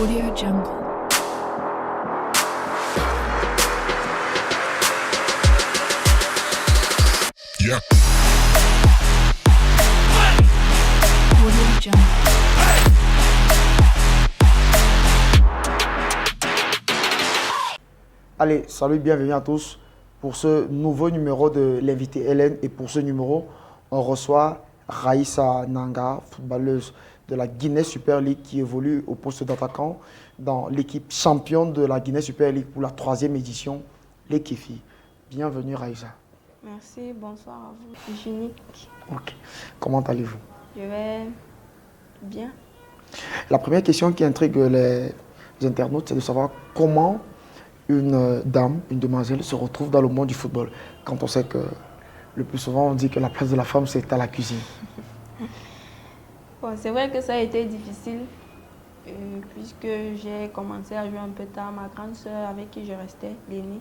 Audio Jungle. Yeah. Audio Jungle. Allez, salut, bienvenue à tous pour ce nouveau numéro de l'invité Hélène. Et pour ce numéro, on reçoit Raïssa Nanga, footballeuse de la Guinée Super League qui évolue au poste d'attaquant dans l'équipe championne de la Guinée Super League pour la 3e édition, les Kéfi. Bienvenue Raïssa. Merci, bonsoir à vous. Génique. Ok. Comment allez-vous? Je vais bien. La première question qui intrigue les internautes, c'est de savoir comment une dame, une demoiselle se retrouve dans le monde du football. Quand on sait que le plus souvent on dit que la place de la femme c'est à la cuisine. Bon, c'est vrai que ça a été difficile puisque j'ai commencé à jouer un peu tard. Ma grande sœur avec qui je restais, l'aînée,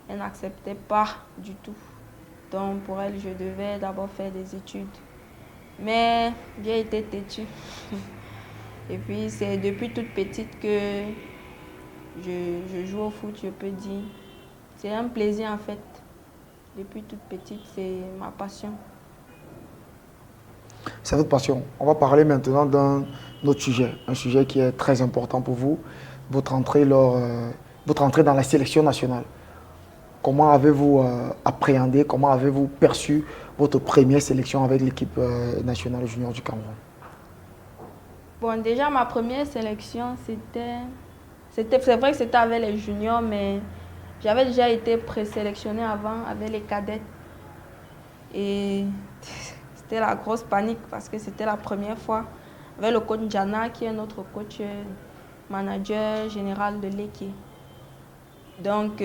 elle n'acceptait pas du tout. Donc pour elle, je devais d'abord faire des études. Mais j'ai été têtue. Et puis c'est depuis toute petite que je joue au foot, je peux dire. C'est un plaisir en fait. Depuis toute petite, c'est ma passion. C'est votre passion. On va parler maintenant d'un autre sujet, un sujet qui est très important pour vous, votre entrée dans la sélection nationale. Comment avez-vous appréhendé, comment avez-vous perçu votre première sélection avec l'équipe nationale junior du Cameroun? Bon, déjà ma première sélection, c'est vrai que c'était avec les juniors, mais j'avais déjà été présélectionnée avant avec les cadets. Et c'était la grosse panique parce que c'était la première fois avec le coach Jana, qui est notre coach manager général de l'équipe. Donc,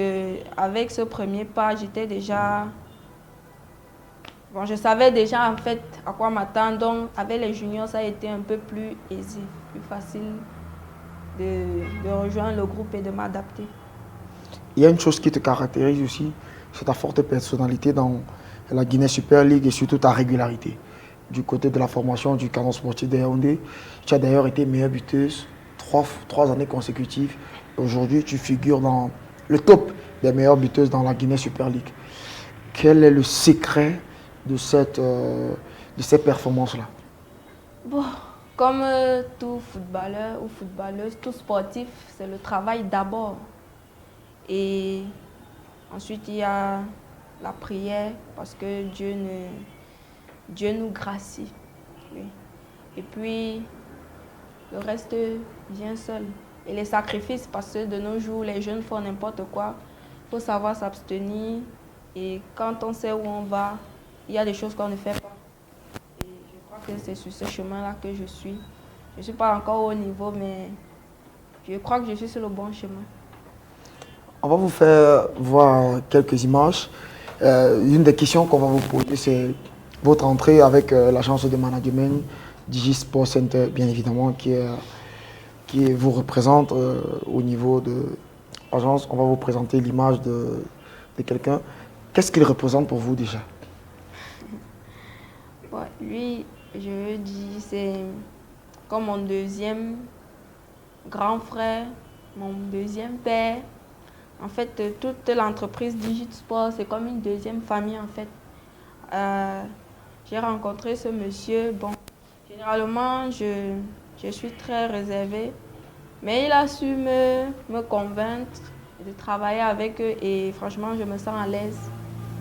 avec ce premier pas, j'étais déjà... Bon, je savais déjà en fait à quoi m'attendre. Donc, avec les juniors, ça a été un peu plus aisé, plus facile de rejoindre le groupe et de m'adapter. Il y a une chose qui te caractérise aussi, c'est ta forte personnalité dans la Guinée Super League et surtout ta régularité. Du côté de la formation du Canon Sportif de Yaoundé, tu as d'ailleurs été meilleure buteuse 3 années consécutives. Aujourd'hui, tu figures dans le top des meilleures buteuses dans la Guinée Super League. Quel est le secret de ces performances-là? Bon, comme tout footballeur ou footballeuse, tout sportif, c'est le travail d'abord. Et ensuite, il y a la prière parce que Dieu nous gracie. Oui. Et puis, le reste vient seul. Et les sacrifices, parce que de nos jours, les jeunes font n'importe quoi. Il faut savoir s'abstenir. Et quand on sait où on va, il y a des choses qu'on ne fait pas. Et je crois que c'est sur ce chemin-là que je suis. Je ne suis pas encore au niveau, mais je crois que je suis sur le bon chemin. On va vous faire voir quelques images. Une des questions qu'on va vous poser, c'est votre entrée avec l'agence de management DigiSport Center, bien évidemment, qui vous représente au niveau de l'agence. On va vous présenter l'image de quelqu'un. Qu'est-ce qu'il représente pour vous déjà? Bon, lui, je veux dire, c'est comme mon deuxième grand frère, mon deuxième père. En fait, toute l'entreprise DigiSport, c'est comme une deuxième famille en fait. J'ai rencontré ce monsieur. Bon, généralement, je suis très réservée, mais il a su me convaincre de travailler avec eux et franchement, je me sens à l'aise.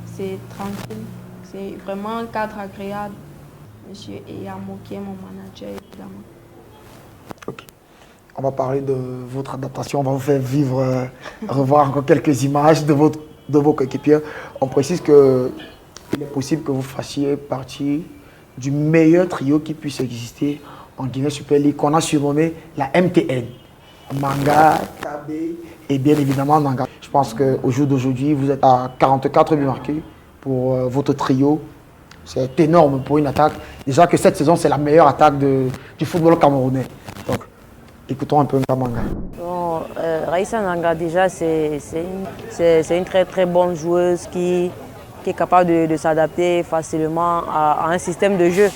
C'est tranquille, c'est vraiment un cadre agréable. Monsieur Eyamo, qui est mon manager, évidemment. Ok. On va parler de votre adaptation. On va vous faire vivre, revoir encore quelques images de vos coéquipiers. On précise qu'il est possible que vous fassiez partie du meilleur trio qui puisse exister en Guinée Super League, qu'on a surnommé la MTN. Manga, KB et bien évidemment Nanga. Je pense qu'au jour d'aujourd'hui, vous êtes à 44 buts marqués pour votre trio. C'est énorme pour une attaque. Déjà que cette saison, c'est la meilleure attaque du football camerounais. Donc, écoutons un peu Manga. Bon, Raïssa Nanga, déjà, c'est une très très bonne joueuse qui est capable de s'adapter facilement à un système de jeu.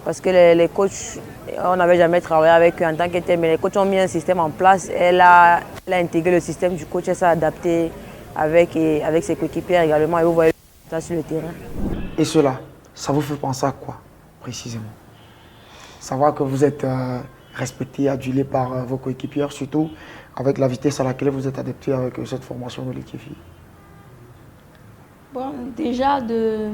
parce que les coachs, on n'avait jamais travaillé avec eux en tant que tel, mais les coachs ont mis un système en place. Elle a intégré le système du coach, elle s'est adaptée avec ses coéquipiers également. Et vous voyez ça sur le terrain. Et cela, ça vous fait penser à quoi précisément? Savoir que vous êtes respecté, adulé par vos coéquipiers, surtout avec la vitesse à laquelle vous êtes adapté avec cette formation de l'équipe. Bon, déjà de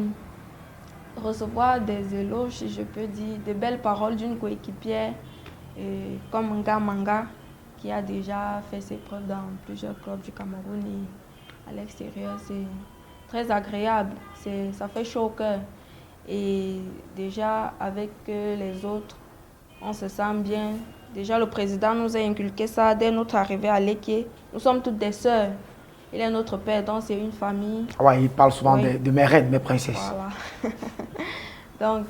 recevoir des éloges, si je peux dire, de belles paroles d'une coéquipière comme Nga Manga, qui a déjà fait ses preuves dans plusieurs clubs du Cameroun et à l'extérieur. C'est très agréable, ça fait chaud au cœur. Et déjà avec les autres, on se sent bien. Déjà le président nous a inculqué ça dès notre arrivée à l'Équipe. Nous sommes toutes des sœurs. Il est notre père, donc c'est une famille. Ouais, il parle souvent Oui. de mes reines, mes princesses. Voilà. Donc,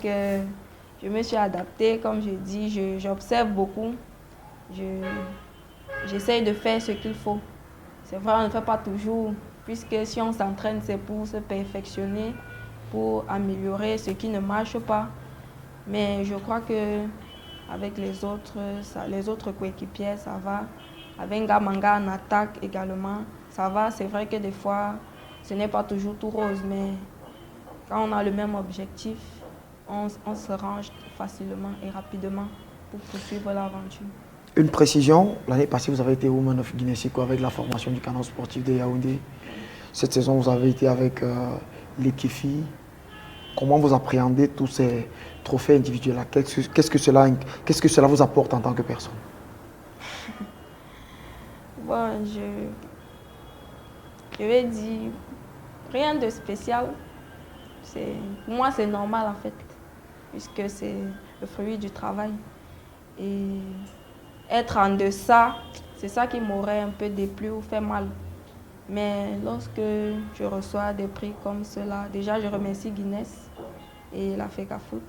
je me suis adaptée, comme je dis, j'observe beaucoup. J'essaye de faire ce qu'il faut. C'est vrai, on ne fait pas toujours, puisque si on s'entraîne, c'est pour se perfectionner, pour améliorer ce qui ne marche pas. Mais je crois que avec les autres coéquipiers, ça va. Avec Ngamanga en attaque également, ça va. C'est vrai que des fois, ce n'est pas toujours tout rose, mais quand on a le même objectif, on se range facilement et rapidement pour poursuivre l'aventure. Une précision, l'année passée, vous avez été Woman of Guinée-Siko avec la formation du canon sportif de Yaoundé. Cette saison, vous avez été avec l'équipe. Comment vous appréhendez tous ces trophées individuels? Qu'est-ce que cela vous apporte en tant que personne? Bon, je vais dire rien de spécial. Pour moi, c'est normal en fait, puisque c'est le fruit du travail. Et être en deçà, c'est ça qui m'aurait un peu déplu ou fait mal. Mais lorsque je reçois des prix comme cela, déjà je remercie Guinness et la FECAFOOT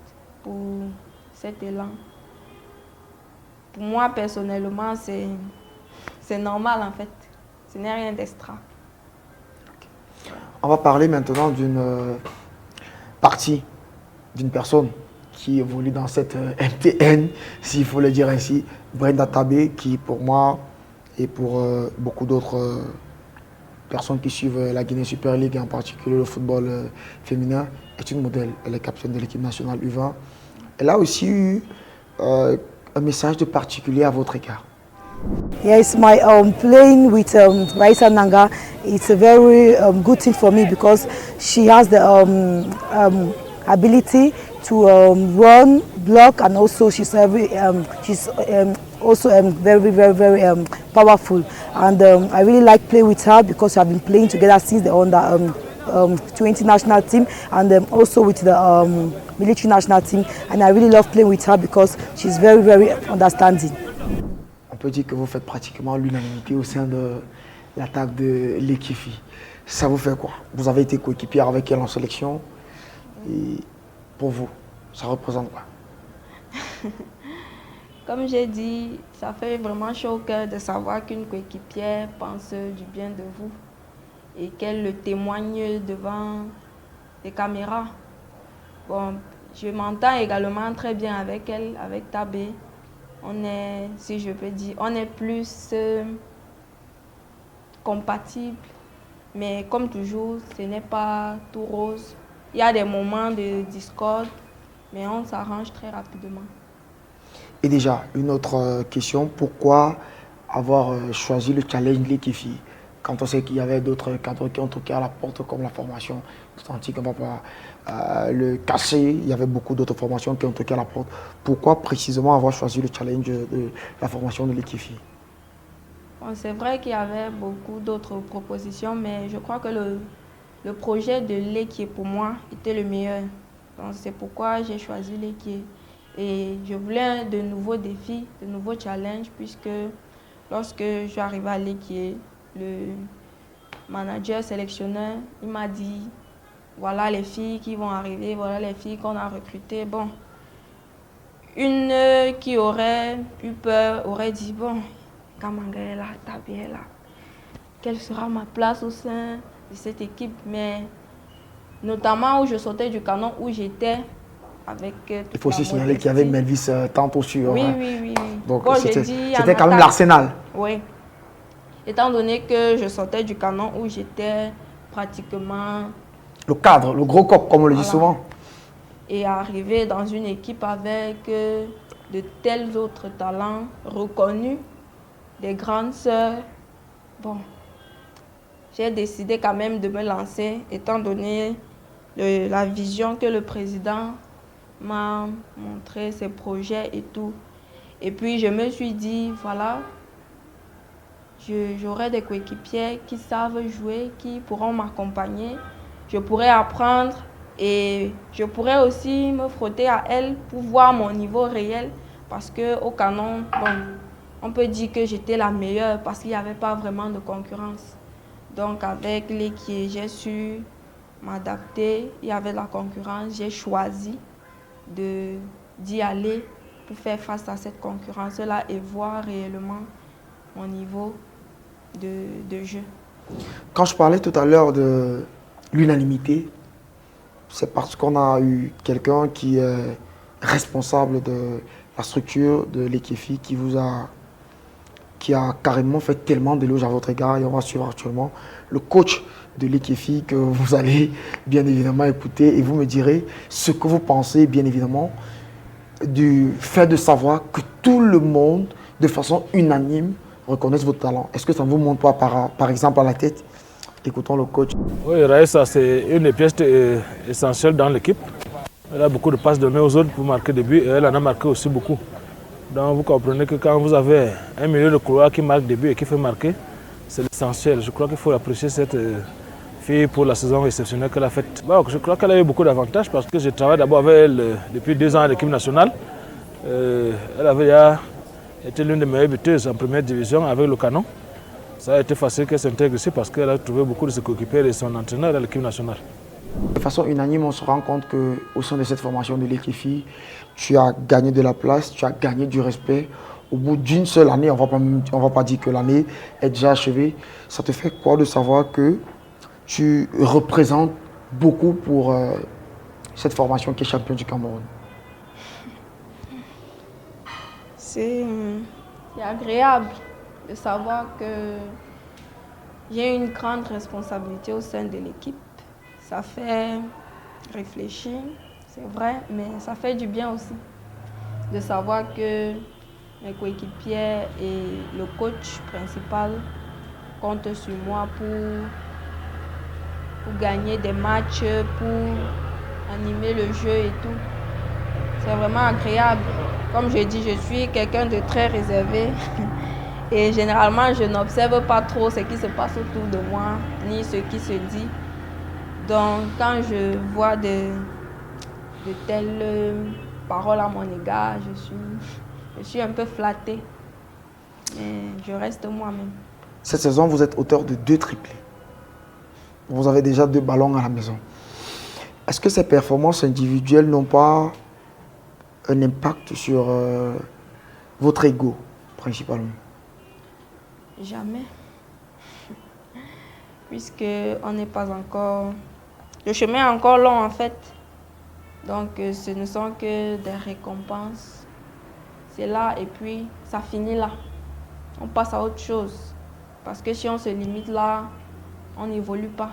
pour cet élan. Pour moi, personnellement, c'est normal en fait. Ce n'est rien d'extra. On va parler maintenant d'une partie d'une personne qui évolue dans cette MTN, s'il faut le dire ainsi, Brenda Tabé, qui pour moi et pour beaucoup d'autres personnes qui suivent la Guinée Super League et en particulier le football féminin, est une modèle. Elle est capitaine de l'équipe nationale U20. Elle a aussi eu un message de particulier à votre égard. Yes, my playing with Raisa Nanga, it's a very good thing for me because she has the ability to run, block, and also she's also very powerful. And I really like playing with her because I've been playing together since the under 20 national team and also with the military national team. And I really love playing with her because she's very understanding. On peut dire que vous faites pratiquement l'unanimité au sein de l'attaque de l'équipe. Ça vous fait quoi? Vous avez été coéquipière avec elle en sélection. Et pour vous, ça représente quoi? Comme j'ai dit, ça fait vraiment chaud au cœur de savoir qu'une coéquipière pense du bien de vous et qu'elle le témoigne devant les caméras. Bon, je m'entends également très bien avec elle, avec Tabé. On est, si je peux dire, on est plus compatibles. Mais comme toujours, ce n'est pas tout rose. Il y a des moments de discorde, mais on s'arrange très rapidement. Et déjà, une autre question, pourquoi avoir choisi le challenge Lekifi quand on sait qu'il y avait d'autres cadres qui ont toqué à la porte comme la formation, senti qu'on ne va pas le casser, il y avait beaucoup d'autres formations qui ont toqué à la porte. Pourquoi précisément avoir choisi le challenge de la formation de Lekifi? Bon, c'est vrai qu'il y avait beaucoup d'autres propositions, mais je crois que le projet de l'Équipe pour moi était le meilleur. Donc c'est pourquoi j'ai choisi l'Équipe. Et je voulais de nouveaux défis, de nouveaux challenges, puisque lorsque je suis arrivée à l'Équipe, le manager sélectionneur, il m'a dit, voilà les filles qui vont arriver, voilà les filles qu'on a recrutées. Bon, une qui aurait eu peur aurait dit, bon, Kamanga est là, Tabé est là. Quelle sera ma place au sein de cette équipe? Mais notamment où je sortais du canon, où j'étais, avec Il faut aussi signaler qu'il y avait Melvis tantôt sur. Oui, oui, oui, oui. Donc Bon, c'était quand même l'Arsenal. Oui. Étant donné que je sortais du canon où j'étais pratiquement... Le cadre, le gros coq, comme on le dit souvent. Et arriver dans une équipe avec de tels autres talents reconnus, des grandes sœurs, bon, j'ai décidé quand même de me lancer, étant donné la vision que le président m'a montré, ses projets et tout. Et puis je me suis dit, voilà, j'aurai des coéquipiers qui savent jouer, qui pourront m'accompagner. Je pourrais apprendre et je pourrais aussi me frotter à elles pour voir mon niveau réel. Parce qu'au canon, bon, on peut dire que j'étais la meilleure parce qu'il n'y avait pas vraiment de concurrence. Donc avec l'équipe, j'ai su m'adapter. Il y avait de la concurrence. J'ai choisi d'y aller pour faire face à cette concurrence-là et voir réellement mon niveau de jeu. Quand je parlais tout à l'heure de l'unanimité, c'est parce qu'on a eu quelqu'un qui est responsable de la structure de l'EKFI qui a carrément fait tellement d'éloges à votre égard et on va suivre actuellement le coach de l'EKFI que vous allez bien évidemment écouter et vous me direz ce que vous pensez bien évidemment du fait de savoir que tout le monde de façon unanime reconnaisse votre talent. Est-ce que ça ne vous monte pas par exemple à la tête? Écoutons le coach. Oui, Raïssa, c'est une des pièces essentielles dans l'équipe. Elle a beaucoup de passes données aux autres pour marquer des buts et elle en a marqué aussi beaucoup. Donc vous comprenez que quand vous avez un milieu de couloir qui marque des buts et qui fait marquer, c'est l'essentiel. Je crois qu'il faut apprécier cette fille pour la saison exceptionnelle qu'elle a faite. Bon, je crois qu'elle a eu beaucoup d'avantages parce que je travaille d'abord avec elle depuis 2 ans à l'équipe nationale. Elle avait déjà été l'une des meilleures buteuses en première division avec le canon. Ça a été facile qu'elle s'intègre ici parce qu'elle a trouvé beaucoup de ses coéquipiers et son entraîneur à l'équipe nationale. De façon unanime, on se rend compte qu'au sein de cette formation de l'EKFI, tu as gagné de la place, tu as gagné du respect. Au bout d'une seule année, on ne va pas dire que l'année est déjà achevée. Ça te fait quoi de savoir que tu représentes beaucoup pour cette formation qui est champion du Cameroun? C'est agréable de savoir que j'ai une grande responsabilité au sein de l'équipe. Ça fait réfléchir, c'est vrai, mais ça fait du bien aussi de savoir que mes coéquipiers et le coach principal comptent sur moi pour gagner des matchs, pour animer le jeu et tout. C'est vraiment agréable. Comme je dis, je suis quelqu'un de très réservé. Et généralement, je n'observe pas trop ce qui se passe autour de moi, ni ce qui se dit. Donc, quand je vois de telles paroles à mon égard, je suis un peu flattée. Mais je reste moi-même. Cette saison, vous êtes auteur de 2 triplés. Vous avez déjà 2 ballons à la maison. Est-ce que ces performances individuelles n'ont pas un impact sur votre ego, principalement? Jamais. Puisqu'on n'est pas encore... Le chemin est encore long, en fait. Donc, ce ne sont que des récompenses. C'est là et puis ça finit là. On passe à autre chose. Parce que si on se limite là, on n'évolue pas.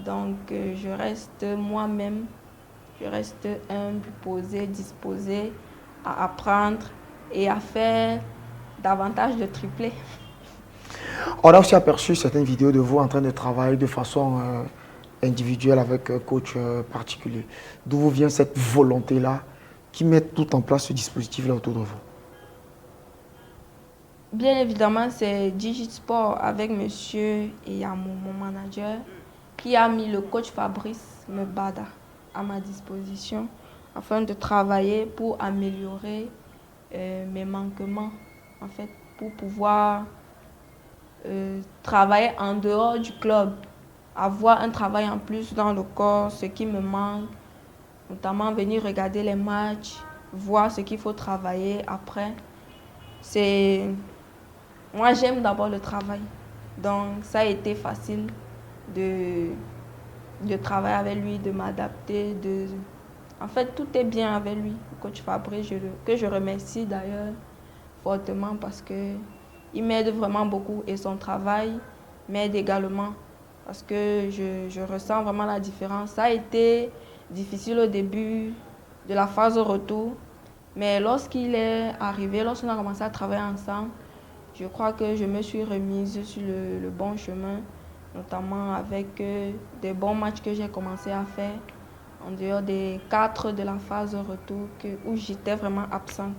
Donc, je reste moi-même. Je reste humble, posé, disposé à apprendre et à faire davantage de triplés. On a aussi aperçu certaines vidéos de vous en train de travailler de façon individuelle avec un coach particulier. D'où vous vient cette volonté-là qui met tout en place ce dispositif-là autour de vous? Bien évidemment, c'est Digisport avec monsieur et mon manager qui a mis le coach Fabrice Mbada à ma disposition afin de travailler pour améliorer mes manquements, en fait, pour pouvoir travailler en dehors du club, avoir un travail en plus dans le corps, ce qui me manque, notamment venir regarder les matchs, voir ce qu'il faut travailler après. Moi, j'aime d'abord le travail, donc ça a été facile de travailler avec lui, de m'adapter, En fait, tout est bien avec lui, coach Fabrice, que je remercie d'ailleurs fortement parce qu'il m'aide vraiment beaucoup et son travail m'aide également parce que je ressens vraiment la différence. Ça a été difficile au début de la phase de retour, mais lorsqu'il est arrivé, lorsqu'on a commencé à travailler ensemble, je crois que je me suis remise sur le bon chemin, notamment avec des bons matchs que j'ai commencé à faire en dehors des 4 de la phase de retour où j'étais vraiment absente.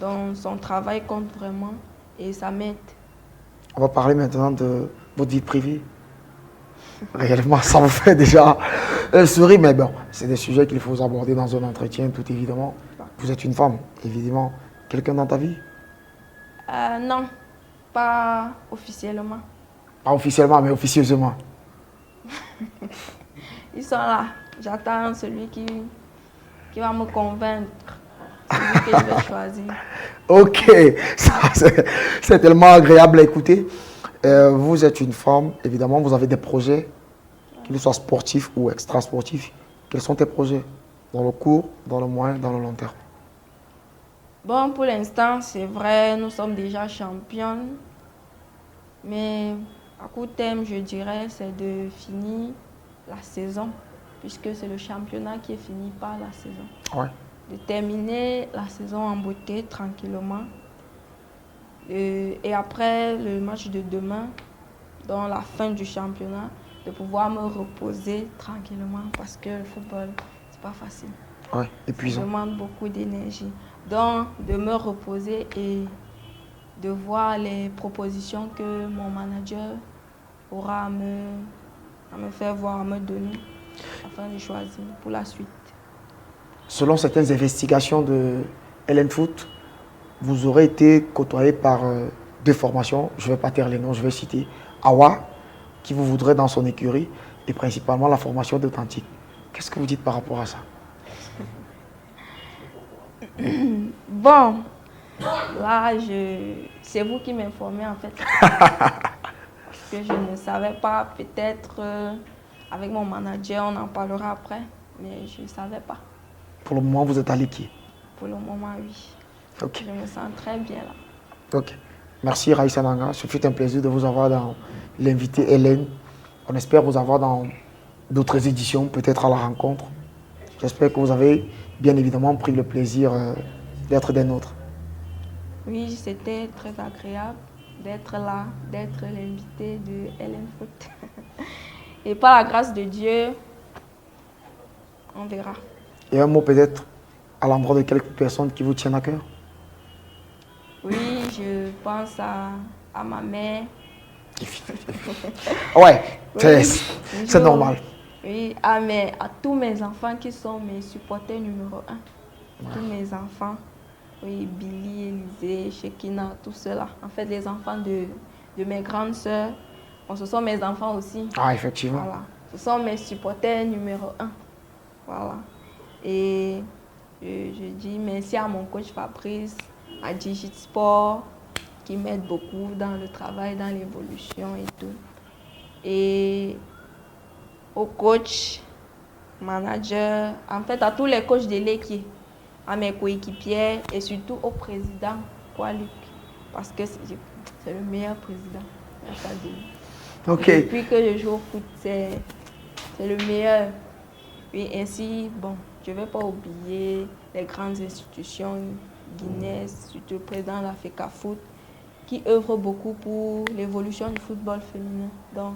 Donc son travail compte vraiment et ça m'aide. On va parler maintenant de votre vie privée. Réellement, ça me fait déjà sourire, mais bon, c'est des sujets qu'il faut aborder dans un entretien, tout évidemment. Vous êtes une femme, évidemment. Quelqu'un dans ta vie? Non, pas officiellement. Pas officiellement, mais officieusement. Ils sont là. J'attends celui qui va me convaincre. Celui que je vais choisir. Ok, ça, c'est tellement agréable à écouter. Vous êtes une femme, évidemment, vous avez des projets, qu'ils soient sportifs ou extra-sportifs. Quels sont tes projets dans le court, dans le moyen, dans le long terme? Bon, pour l'instant, c'est vrai, nous sommes déjà championnes. Mais à court terme, je dirais, c'est de finir la saison, puisque c'est le championnat qui est fini par la saison. Ouais. De terminer la saison en beauté, tranquillement. Et après le match de demain, dans la fin du championnat, de pouvoir me reposer tranquillement, parce que le football, c'est pas facile. Ouais, épuisant. Ça demande beaucoup d'énergie. Donc, de me reposer et de voir les propositions que mon manager aura à me faire voir, à me donner, afin de choisir pour la suite. Selon certaines investigations de LN Foot, vous aurez été côtoyé par deux formations. Je ne vais pas taire les noms, je vais citer Awa, qui vous voudrait dans son écurie, et principalement la formation d'Authentique. Qu'est-ce que vous dites par rapport à ça? Bon, là, c'est vous qui m'informez en fait. Parce que je ne savais pas, peut-être avec mon manager, on en parlera après, mais je ne savais pas. Pour le moment, vous êtes à l'équipe? Pour le moment, oui. Ok. Je me sens très bien là. Ok. Merci Raïssa Nanga. Ce fut un plaisir de vous avoir dans l'invité Hélène. On espère vous avoir dans d'autres éditions, peut-être à la rencontre. J'espère que vous avez bien évidemment pris le plaisir d'être des nôtres. Oui, c'était très agréable d'être là, d'être l'invité de LN Foot. Et par la grâce de Dieu, on verra. Et un mot peut-être à l'endroit de quelques personnes qui vous tiennent à cœur? Oui, je pense à ma mère. Ouais, Oui, c'est normal. Oui, à tous mes enfants qui sont mes supporters numéro 1. Tous mes enfants. Oui, Billy, Élisée, Shekina, tout cela. En fait, les enfants de mes grandes sœurs, bon, ce sont mes enfants aussi. Ah, effectivement. Voilà. Ce sont mes supporters numéro 1. Voilà. Et je dis merci à mon coach Fabrice, à Digit Sport, qui m'aide beaucoup dans le travail, dans l'évolution et tout. Et au coach, manager, en fait à tous les coachs de l'équipe, à mes coéquipiers et surtout au président, Luc, parce que c'est le meilleur président. Ok. Et depuis que je joue au foot, c'est le meilleur. Et ainsi, bon, je ne vais pas oublier les grandes institutions guinéennes, surtout le président de la FECA Foot, qui œuvre beaucoup pour l'évolution du football féminin. Donc,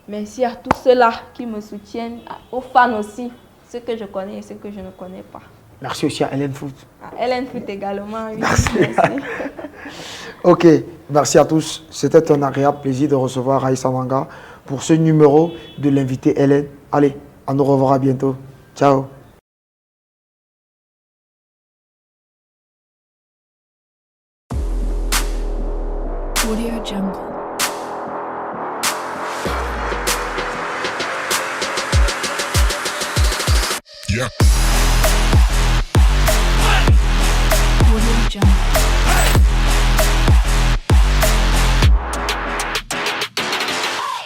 merci à tous ceux-là qui me soutiennent, aux fans aussi, ceux que je connais et ceux que je ne connais pas. Merci aussi à LN Foot. À LN Foot également, oui. Merci. Merci. Ok, merci à tous. C'était un agréable plaisir de recevoir Raïssa Nanga pour ce numéro de l'invité Hélène. Allez, on nous reverra bientôt. Ciao. Audio Jungle. Yeah. Audio Jungle.